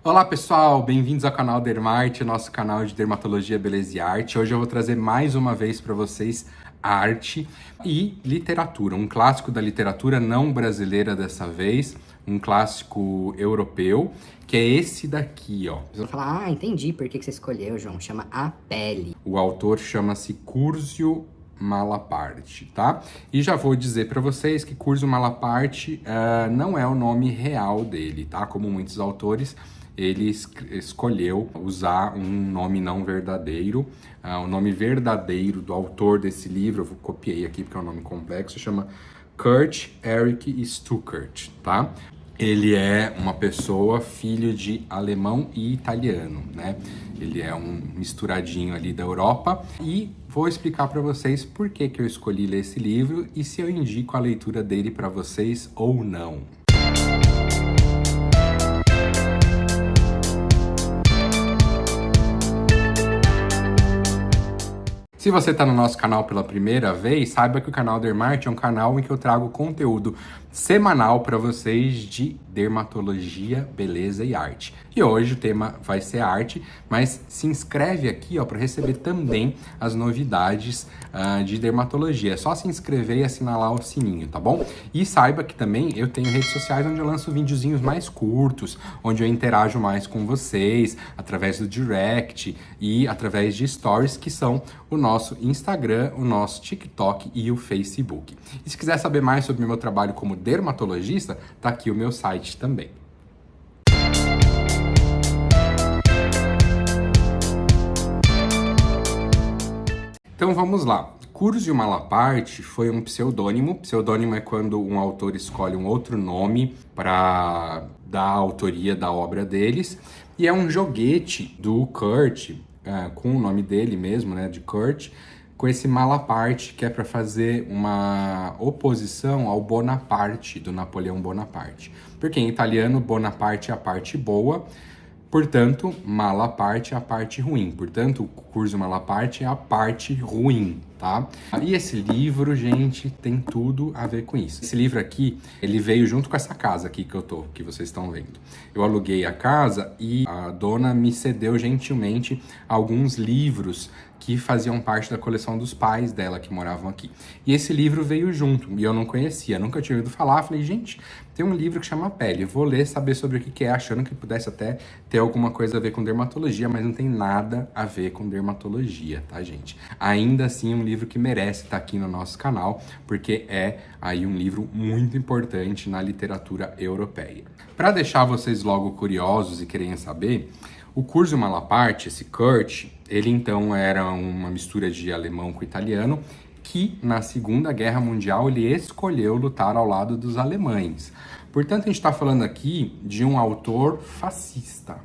Olá pessoal, bem-vindos ao canal Dermarte, nosso canal de dermatologia, beleza e arte. Hoje eu vou trazer mais uma vez para vocês arte e literatura, um clássico da literatura não brasileira dessa vez, um clássico europeu, que é esse daqui, ó. Você vai falar, entendi por que você escolheu, João. Chama A Pele. O autor chama-se Curzio Malaparte, tá? E já vou dizer para vocês que Curzio Malaparte não é o nome real dele, tá? Como muitos autores, ele escolheu usar um nome não verdadeiro. O nome verdadeiro do autor desse livro, eu copiei aqui porque é um nome complexo, chama Kurt Erik Stuckert, tá? Ele é uma pessoa filho de alemão e italiano, né? Ele é um misturadinho ali da Europa e vou explicar para vocês por que eu escolhi ler esse livro e se eu indico a leitura dele para vocês ou não. Se você está no nosso canal pela primeira vez, saiba que o canal Dermarte é um canal em que eu trago conteúdo semanal para vocês de dermatologia, beleza e arte. E hoje o tema vai ser arte, mas se inscreve aqui para receber também as novidades de dermatologia. É só se inscrever e assinalar o sininho, tá bom? E saiba que também eu tenho redes sociais onde eu lanço videozinhos mais curtos, onde eu interajo mais com vocês, através do direct e através de stories, que são o nosso Instagram, o nosso TikTok e o Facebook. E se quiser saber mais sobre o meu trabalho como dermatologista, tá aqui o meu site também. Então vamos lá. Curzio Malaparte foi um pseudônimo. Pseudônimo é quando um autor escolhe um outro nome para dar a autoria da obra deles. E é um joguete do Kurt, com o nome dele mesmo, né, de Kurt, com esse Malaparte, que é para fazer uma oposição ao Bonaparte, do Napoleão Bonaparte. Porque em italiano, Bonaparte é a parte boa, portanto, Malaparte é a parte ruim. Portanto, o Curzio Malaparte é a parte ruim, tá? E esse livro, gente, tem tudo a ver com isso. Esse livro aqui, ele veio junto com essa casa aqui que vocês estão vendo. Eu aluguei a casa e a dona me cedeu gentilmente alguns livros que faziam parte da coleção dos pais dela que moravam aqui. E esse livro veio junto, e eu não conhecia, nunca tinha ouvido falar. Falei, gente, tem um livro que chama Pele, vou ler, saber sobre o que é, achando que pudesse até ter alguma coisa a ver com dermatologia, mas não tem nada a ver com dermatologia, tá, gente? Ainda assim, um livro que merece estar aqui no nosso canal, porque é aí um livro muito importante na literatura europeia. Para deixar vocês logo curiosos e querem saber, o Curzio Malaparte, esse Kurt, ele então era uma mistura de alemão com italiano, que na Segunda Guerra Mundial ele escolheu lutar ao lado dos alemães. Portanto, a gente está falando aqui de um autor fascista,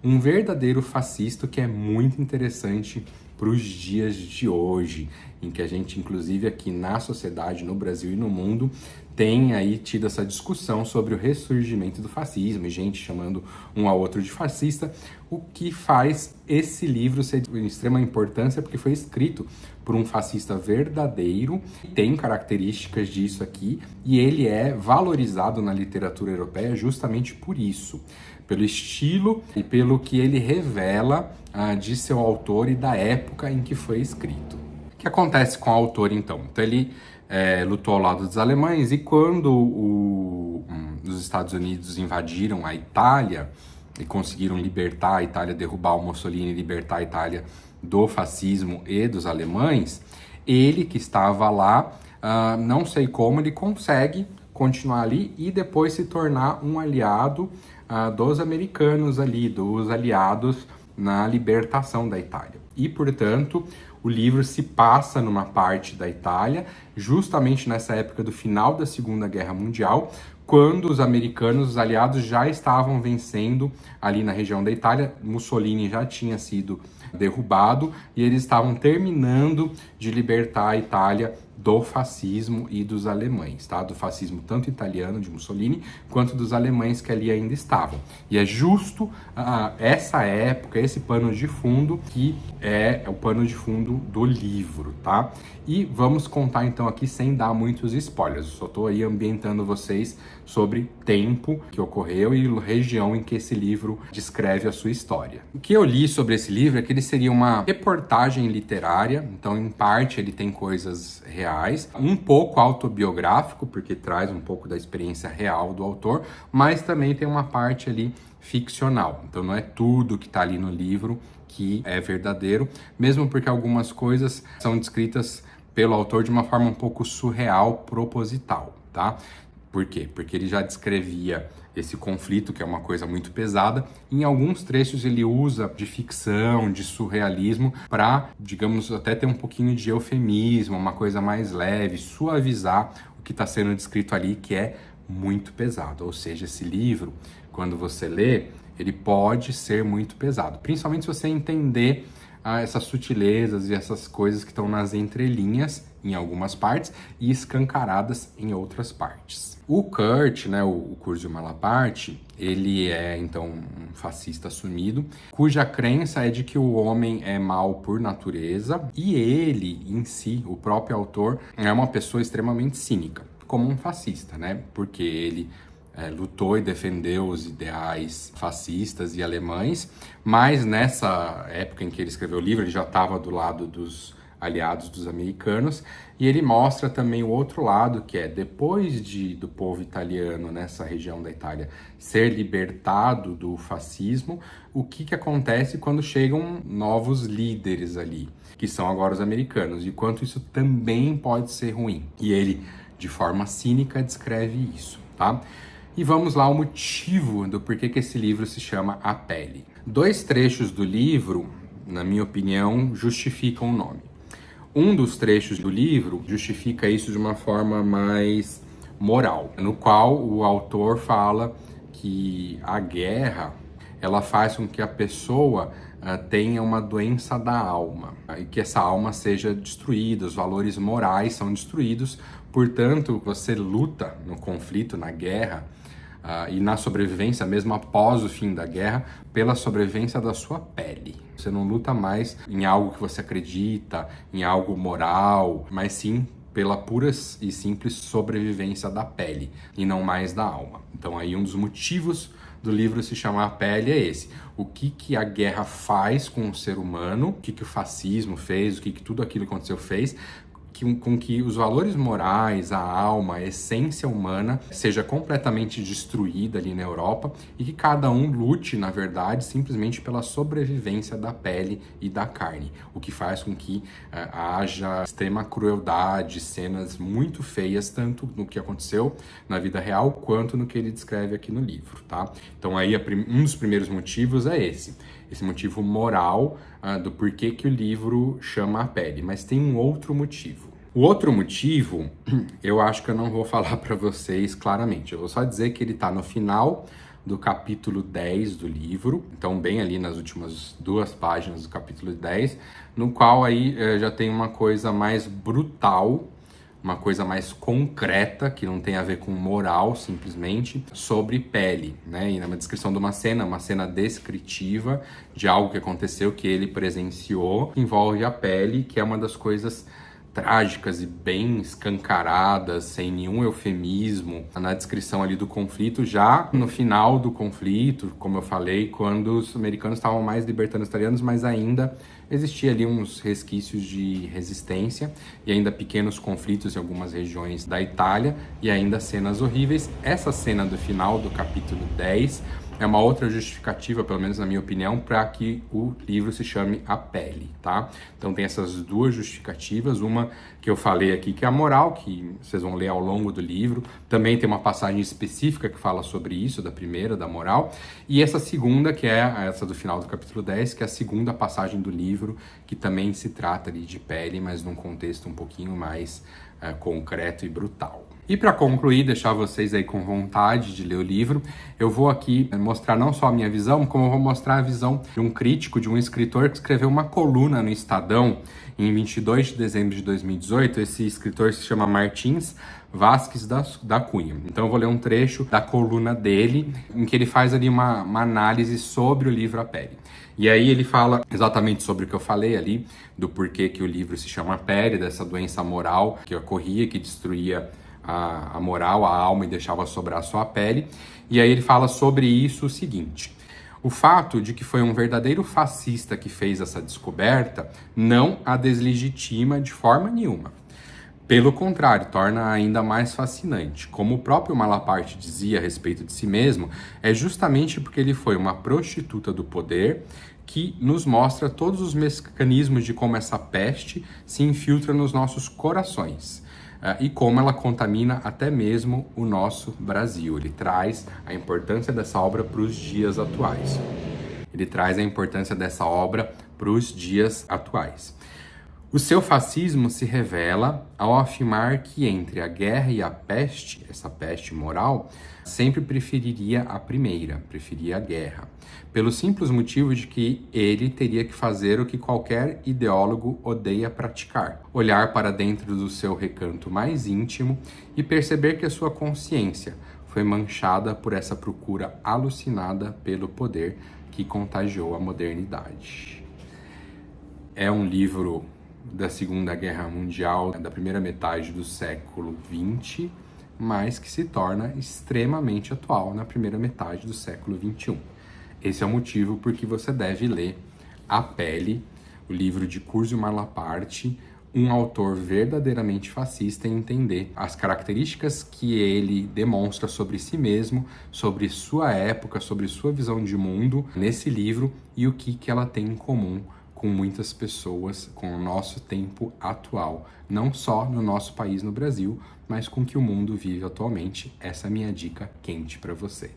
um verdadeiro fascista, que é muito interessante para os dias de hoje, em que a gente, inclusive aqui na sociedade, no Brasil e no mundo, tem aí tido essa discussão sobre o ressurgimento do fascismo, e gente chamando um ao outro de fascista, o que faz esse livro ser de extrema importância, porque foi escrito por um fascista verdadeiro, tem características disso aqui, e ele é valorizado na literatura europeia justamente por isso, pelo estilo e pelo que ele revela de seu autor e da época em que foi escrito. O que acontece com o autor, então? Então ele lutou ao lado dos alemães, e quando os Estados Unidos invadiram a Itália e conseguiram libertar a Itália, derrubar o Mussolini e libertar a Itália do fascismo e dos alemães, ele que estava lá, não sei como, ele consegue continuar ali e depois se tornar um aliado dos americanos ali, dos aliados na libertação da Itália. E, portanto, o livro se passa numa parte da Itália, justamente nessa época do final da Segunda Guerra Mundial, quando os americanos, os aliados, já estavam vencendo ali na região da Itália. Mussolini já tinha sido derrubado e eles estavam terminando de libertar a Itália do fascismo e dos alemães, tá? Do fascismo tanto italiano, de Mussolini, quanto dos alemães que ali ainda estavam. E é justo essa época, esse pano de fundo, que é o pano de fundo do livro, tá? E vamos contar então aqui sem dar muitos spoilers, eu só tô aí ambientando vocês sobre tempo que ocorreu e região em que esse livro descreve a sua história. O que eu li sobre esse livro é que ele seria uma reportagem literária, então em parte ele tem coisas reais, um pouco autobiográfico, porque traz um pouco da experiência real do autor, mas também tem uma parte ali ficcional, então não é tudo que está ali no livro que é verdadeiro, mesmo porque algumas coisas são descritas pelo autor de uma forma um pouco surreal, proposital, tá? Por quê? Porque ele já descrevia esse conflito, que é uma coisa muito pesada. Em alguns trechos ele usa de ficção, de surrealismo, para, digamos, até ter um pouquinho de eufemismo, uma coisa mais leve, suavizar o que está sendo descrito ali, que é muito pesado. Ou seja, esse livro, quando você lê, ele pode ser muito pesado, principalmente se você entender essas sutilezas e essas coisas que estão nas entrelinhas em algumas partes e escancaradas em outras partes. O Kurt, né, o Curzio Malaparte, ele é então um fascista assumido, cuja crença é de que o homem é mau por natureza e ele em si, o próprio autor, é uma pessoa extremamente cínica, como um fascista, né? Porque ele lutou e defendeu os ideais fascistas e alemães, mas nessa época em que ele escreveu o livro, ele já estava do lado dos aliados dos americanos, e ele mostra também o outro lado, que é depois do povo italiano nessa região da Itália ser libertado do fascismo, o que acontece quando chegam novos líderes ali, que são agora os americanos, e quanto isso também pode ser ruim. E ele, de forma cínica, descreve isso, tá? E vamos lá ao motivo do porquê que esse livro se chama A Pele. 2 trechos do livro, na minha opinião, justificam o nome. Um dos trechos do livro justifica isso de uma forma mais moral, no qual o autor fala que a guerra ela faz com que a pessoa tenha uma doença da alma e que essa alma seja destruída, os valores morais são destruídos, portanto, você luta no conflito, na guerra, e na sobrevivência, mesmo após o fim da guerra, pela sobrevivência da sua pele. Você não luta mais em algo que você acredita, em algo moral, mas sim pela pura e simples sobrevivência da pele, e não mais da alma. Então aí um dos motivos do livro se chamar A Pele é esse. O que a guerra faz com o ser humano, o que o fascismo fez, o que tudo aquilo que aconteceu fez, com que os valores morais, a alma, a essência humana seja completamente destruída ali na Europa e que cada um lute, na verdade, simplesmente pela sobrevivência da pele e da carne, o que faz com que haja extrema crueldade, cenas muito feias, tanto no que aconteceu na vida real, quanto no que ele descreve aqui no livro, tá? Então aí um dos primeiros motivos é esse motivo moral do porquê que o livro chama A Pele, mas tem um outro motivo. O outro motivo, eu acho que eu não vou falar para vocês claramente, eu vou só dizer que ele está no final do capítulo 10 do livro, então bem ali nas últimas 2 páginas do capítulo 10, no qual aí já tem uma coisa mais brutal, uma coisa mais concreta, que não tem a ver com moral, simplesmente, sobre pele, né? E na descrição de uma cena descritiva de algo que aconteceu, que ele presenciou, que envolve a pele, que é uma das coisas trágicas e bem escancaradas, sem nenhum eufemismo, na descrição ali do conflito, já no final do conflito, como eu falei, quando os americanos estavam mais libertando os italianos, mas ainda existia ali uns resquícios de resistência e ainda pequenos conflitos em algumas regiões da Itália e ainda cenas horríveis. Essa cena do final do capítulo 10 é uma outra justificativa, pelo menos na minha opinião, para que o livro se chame A Pele, tá? Então tem essas 2 justificativas, uma que eu falei aqui, que é a moral, que vocês vão ler ao longo do livro. Também tem uma passagem específica que fala sobre isso, da primeira, da moral. E essa segunda, que é essa do final do capítulo 10, que é a segunda passagem do livro, que também se trata ali de pele, mas num contexto um pouquinho mais concreto e brutal. E para concluir, deixar vocês aí com vontade de ler o livro, eu vou aqui mostrar não só a minha visão, como eu vou mostrar a visão de um crítico, de um escritor que escreveu uma coluna no Estadão em 22 de dezembro de 2018. Esse escritor se chama Martins Vasques da Cunha. Então eu vou ler um trecho da coluna dele, em que ele faz ali uma análise sobre o livro A Pele. E aí ele fala exatamente sobre o que eu falei ali, do porquê que o livro se chama A Pele, dessa doença moral que ocorria, que destruía a moral, a alma e deixava sobrar só a pele. E aí ele fala sobre isso o seguinte: o fato de que foi um verdadeiro fascista que fez essa descoberta não a deslegitima de forma nenhuma. Pelo contrário, torna ainda mais fascinante. Como o próprio Malaparte dizia a respeito de si mesmo, é justamente porque ele foi uma prostituta do poder que nos mostra todos os mecanismos de como essa peste se infiltra nos nossos corações. E como ela contamina até mesmo o nosso Brasil. Ele traz a importância dessa obra para os dias atuais. O seu fascismo se revela ao afirmar que entre a guerra e a peste, essa peste moral, sempre preferiria a primeira, preferia a guerra, pelo simples motivo de que ele teria que fazer o que qualquer ideólogo odeia praticar: olhar para dentro do seu recanto mais íntimo e perceber que a sua consciência foi manchada por essa procura alucinada pelo poder que contagiou a modernidade. É um livro da Segunda Guerra Mundial, da primeira metade do século XX, mas que se torna extremamente atual na primeira metade do século XXI. Esse é o motivo por que você deve ler A Pele, o livro de Curzio Malaparte, um autor verdadeiramente fascista, e entender as características que ele demonstra sobre si mesmo, sobre sua época, sobre sua visão de mundo nesse livro e o que ela tem em comum com muitas pessoas, com o nosso tempo atual, não só no nosso país, no Brasil, mas com o que o mundo vive atualmente. Essa é a minha dica quente para você.